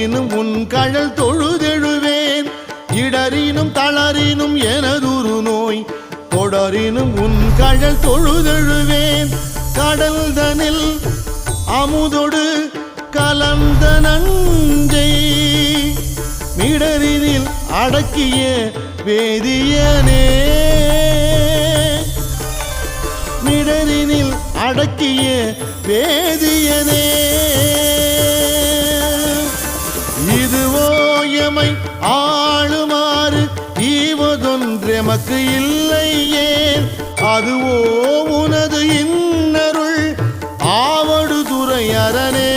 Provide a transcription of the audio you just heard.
தொடரினும் உன் கழல் தொழுதெழுவேன் இடரினும் தளரினும் எனதுரு நோய் தொடரினும் உன் கழல் தொழுதெழுவேன் கடல்தனில் அமுதொடு கலந்த நஞ்சை மிடரினில் அடக்கிய வேதியனே மிடரினில் அடக்கிய வேதியனே இதுவோ எமை ஆளுமாறு ஈவதொன்றெமக்கு இல்லையே அதுவோ உனது இன்னருள் ஆவடு துறை அரணே